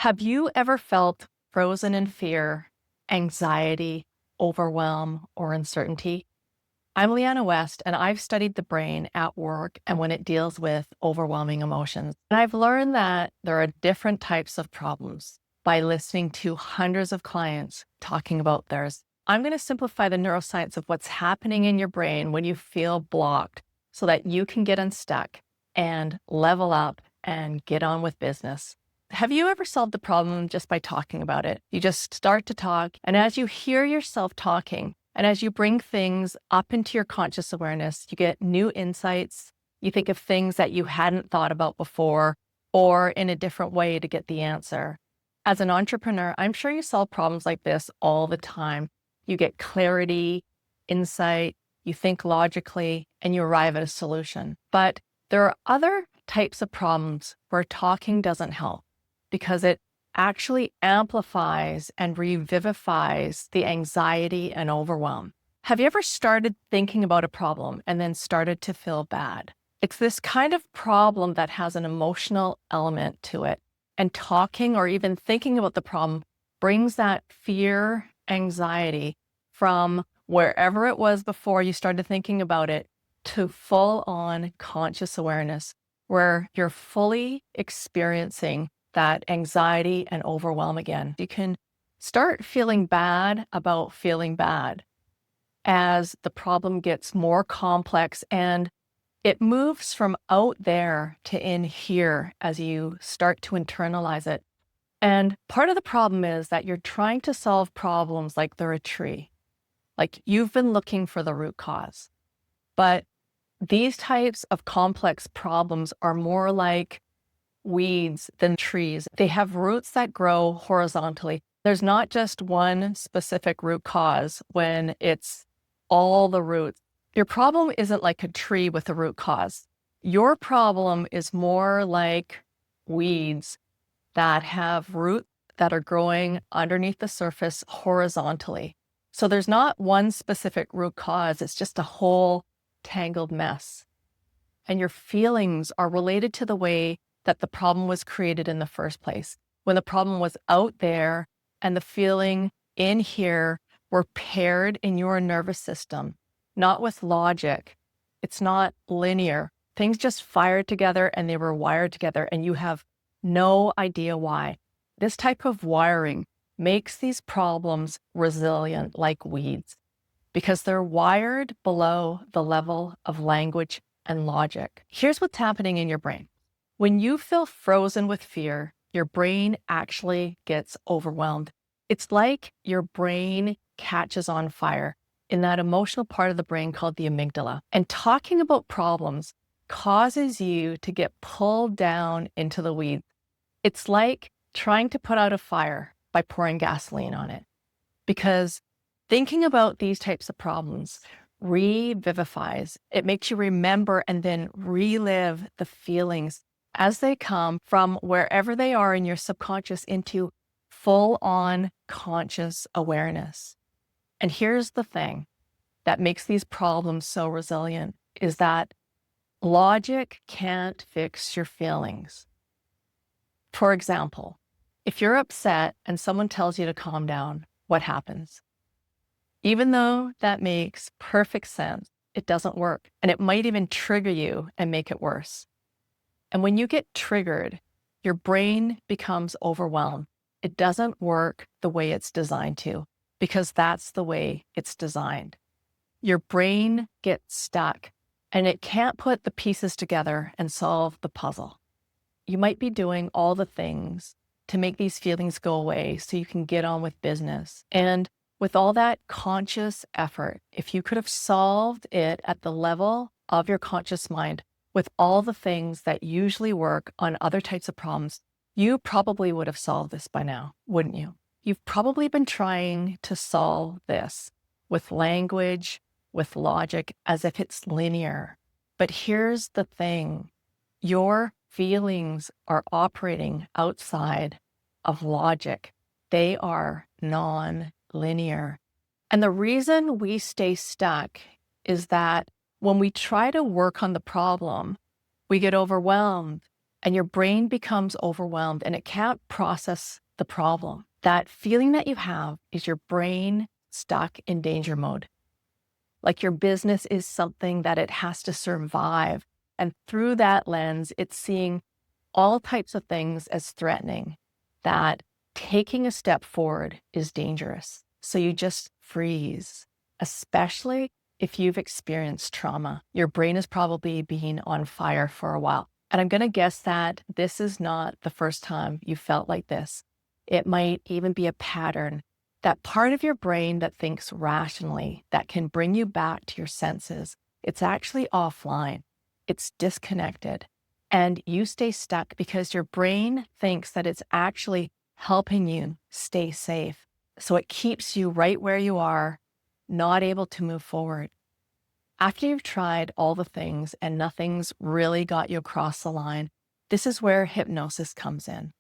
Have you ever felt frozen in fear, anxiety, overwhelm, or uncertainty? I'm Liana West, and I've studied the brain at work and when it deals with overwhelming emotions. And I've learned that there are different types of problems by listening to hundreds of clients talking about theirs. I'm going to simplify the neuroscience of what's happening in your brain when you feel blocked so that you can get unstuck and level up and get on with business. Have you ever solved a problem just by talking about it? You just start to talk, and as you hear yourself talking, and as you bring things up into your conscious awareness, you get new insights. You think of things that you hadn't thought about before, or in a different way to get the answer. As an entrepreneur, I'm sure you solve problems like this all the time. You get clarity, insight, you think logically, and you arrive at a solution. But there are other types of problems where talking doesn't help, because it actually amplifies and revivifies the anxiety and overwhelm. Have you ever started thinking about a problem and then started to feel bad? It's this kind of problem that has an emotional element to it. And talking or even thinking about the problem brings that fear, anxiety from wherever it was before you started thinking about it to full-on conscious awareness, where you're fully experiencing that anxiety and overwhelm again. You can start feeling bad about feeling bad as the problem gets more complex, and it moves from out there to in here as you start to internalize it. And part of the problem is that you're trying to solve problems like they're a tree, like you've been looking for the root cause. But these types of complex problems are more like weeds than trees. They have roots that grow horizontally. There's not just one specific root cause when it's all the roots. Your problem isn't like a tree with a root cause. Your problem is more like weeds that have roots that are growing underneath the surface horizontally. So there's not one specific root cause. It's just a whole tangled mess. And your feelings are related to the way that the problem was created in the first place. When the problem was out there and the feeling in here were paired in your nervous system, not with logic. It's not linear. Things just fired together and they were wired together, and you have no idea why. This type of wiring makes these problems resilient like weeds because they're wired below the level of language and logic. Here's what's happening in your brain. When you feel frozen with fear, your brain actually gets overwhelmed. It's like your brain catches on fire in that emotional part of the brain called the amygdala. And talking about problems causes you to get pulled down into the weeds. It's like trying to put out a fire by pouring gasoline on it. Because thinking about these types of problems revivifies. It makes you remember and then relive the feelings as they come from wherever they are in your subconscious into full-on conscious awareness. And here's the thing that makes these problems so resilient is that logic can't fix your feelings. For example, if you're upset and someone tells you to calm down, what happens? Even though that makes perfect sense, it doesn't work. And it might even trigger you and make it worse. And when you get triggered, your brain becomes overwhelmed. It doesn't work the way it's designed to, because that's the way it's designed. Your brain gets stuck and it can't put the pieces together and solve the puzzle. You might be doing all the things to make these feelings go away so you can get on with business. And with all that conscious effort, if you could have solved it at the level of your conscious mind, with all the things that usually work on other types of problems, you probably would have solved this by now, wouldn't you? You've probably been trying to solve this with language, with logic, as if it's linear. But here's the thing. Your feelings are operating outside of logic. They are non-linear. And the reason we stay stuck is that when we try to work on the problem, we get overwhelmed and your brain becomes overwhelmed and it can't process the problem. That feeling that you have is your brain stuck in danger mode. Like your business is something that it has to survive. And through that lens, it's seeing all types of things as threatening, that taking a step forward is dangerous. So you just freeze, especially if you've experienced trauma. Your brain is probably been on fire for a while. And I'm going to guess that this is not the first time you felt like this. It might even be a pattern. That part of your brain that thinks rationally, that can bring you back to your senses, it's actually offline. It's disconnected. And you stay stuck because your brain thinks that it's actually helping you stay safe. So it keeps you right where you are, not able to move forward. After you've tried all the things and nothing's really got you across the line, this is where hypnosis comes in.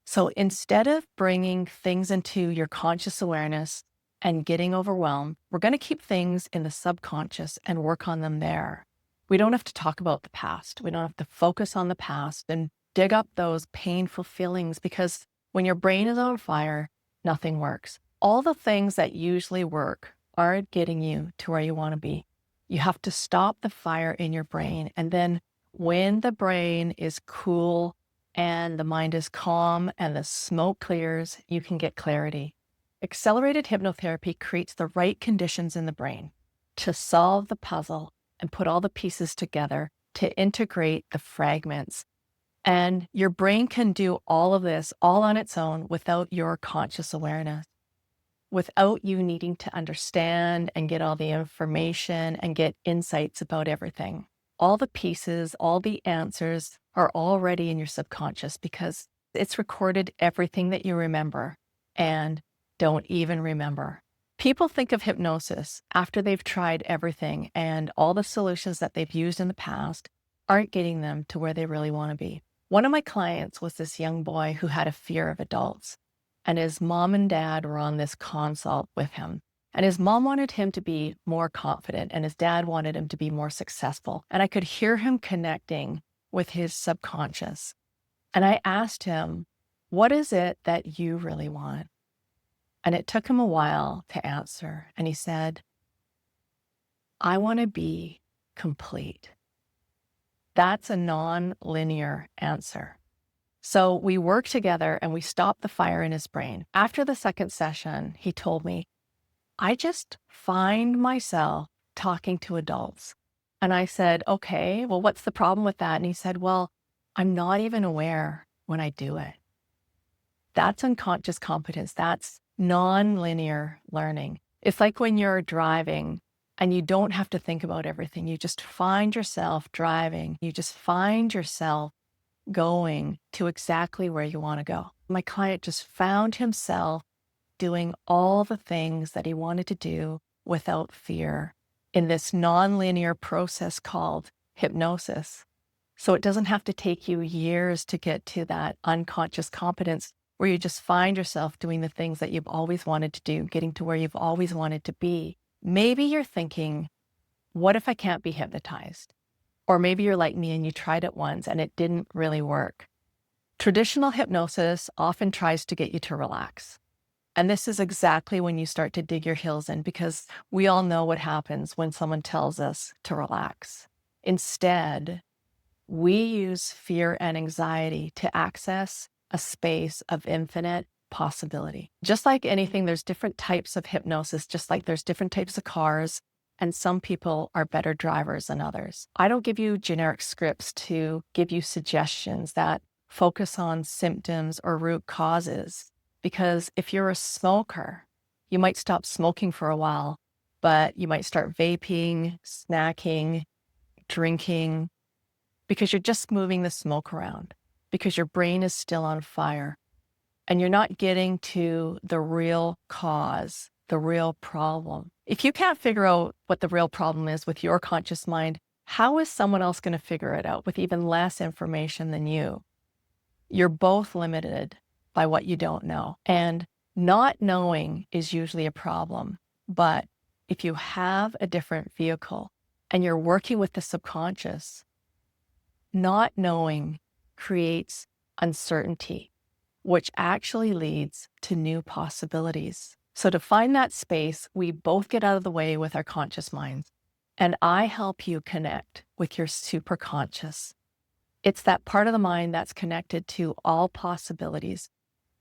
So instead of bringing things into your conscious awareness and getting overwhelmed, we're going to keep things in the subconscious and work on them there. We don't have to talk about the past. We don't have to focus on the past and dig up those painful feelings, because when your brain is on fire, nothing works. All the things that usually work aren't getting you to where you want to be. You have to stop the fire in your brain. And then when the brain is cool and the mind is calm and the smoke clears, you can get clarity. Accelerated hypnotherapy creates the right conditions in the brain to solve the puzzle and put all the pieces together to integrate the fragments. And your brain can do all of this all on its own without your conscious awareness, without you needing to understand and get all the information and get insights about everything. All the pieces, all the answers are already in your subconscious because it's recorded everything that you remember and don't even remember. People think of hypnosis after they've tried everything and all the solutions that they've used in the past aren't getting them to where they really want to be. One of my clients was this young boy who had a fear of adults, and his mom and dad were on this consult with him. And his mom wanted him to be more confident, and his dad wanted him to be more successful. And I could hear him connecting with his subconscious. And I asked him, what is it that you really want? And it took him a while to answer. And he said, I want to be complete. That's a non-linear answer. So we worked together and we stopped the fire in his brain. After the second session, he told me, I just find myself talking to adults. And I said, okay, well, what's the problem with that? And he said, well, I'm not even aware when I do it. That's unconscious competence. That's non-linear learning. It's like when you're driving and you don't have to think about everything. You just find yourself driving. You just find yourself going to exactly where you want to go. My client just found himself doing all the things that he wanted to do without fear in this non-linear process called hypnosis. So it doesn't have to take you years to get to that unconscious competence where you just find yourself doing the things that you've always wanted to do, getting to where you've always wanted to be. Maybe you're thinking, what if I can't be hypnotized? Or maybe you're like me and you tried it once and it didn't really work. Traditional hypnosis often tries to get you to relax. And this is exactly when you start to dig your heels in, because we all know what happens when someone tells us to relax. Instead, we use fear and anxiety to access a space of infinite possibility. Just like anything, there's different types of hypnosis, just like there's different types of cars, and some people are better drivers than others. I don't give you generic scripts to give you suggestions that focus on symptoms or root causes. Because if you're a smoker, you might stop smoking for a while, but you might start vaping, snacking, drinking, because you're just moving the smoke around, because your brain is still on fire and you're not getting to the real cause, the real problem. If you can't figure out what the real problem is with your conscious mind, how is someone else going to figure it out with even less information than you? You're both limited by what you don't know. And not knowing is usually a problem. But if you have a different vehicle and you're working with the subconscious, not knowing creates uncertainty, which actually leads to new possibilities. So to find that space, we both get out of the way with our conscious minds. And I help you connect with your superconscious. It's that part of the mind that's connected to all possibilities,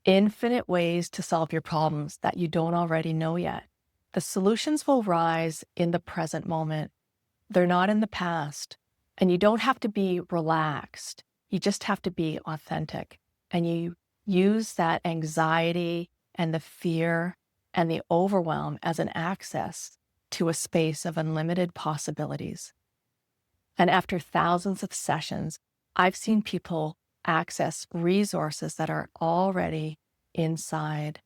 infinite ways to solve your problems that you don't already know yet. The solutions will rise in the present moment. They're not in the past. And you don't have to be relaxed. You just have to be authentic. And you use that anxiety and the fear and the overwhelm as an access to a space of unlimited possibilities. And after thousands of sessions, I've seen people access resources that are already inside.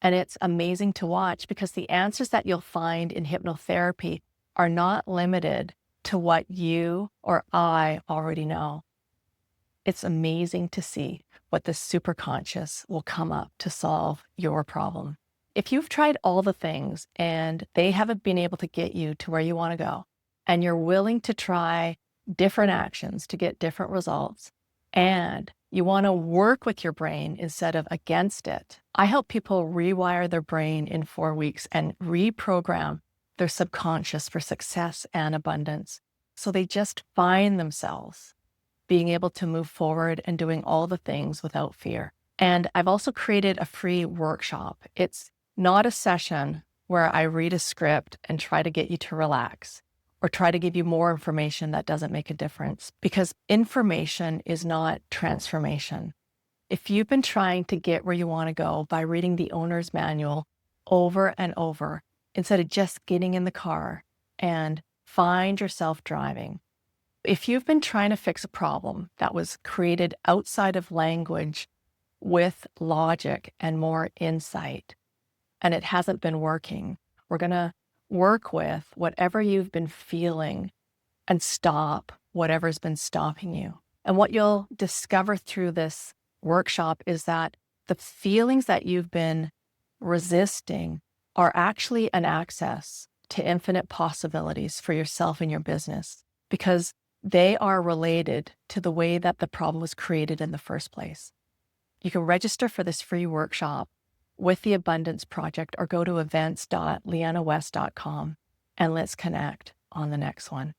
And it's amazing to watch because the answers that you'll find in hypnotherapy are not limited to what you or I already know. It's amazing to see what the superconscious will come up to solve your problem. If you've tried all the things and they haven't been able to get you to where you want to go, and you're willing to try different actions to get different results, and you want to work with your brain instead of against it, I help people rewire their brain in 4 weeks and reprogram their subconscious for success and abundance. So they just find themselves being able to move forward and doing all the things without fear. And I've also created a free workshop. It's not a session where I read a script and try to get you to relax or try to give you more information that doesn't make a difference, because information is not transformation. If you've been trying to get where you want to go by reading the owner's manual over and over, instead of just getting in the car and find yourself driving, if you've been trying to fix a problem that was created outside of language with logic and more insight, and it hasn't been working, we're going to work with whatever you've been feeling and stop whatever's been stopping you. And what you'll discover through this workshop is that the feelings that you've been resisting are actually an access to infinite possibilities for yourself and your business, because they are related to the way that the problem was created in the first place. You can register for this free workshop with the Abundance Project or go to events.lianawest.com and let's connect on the next one.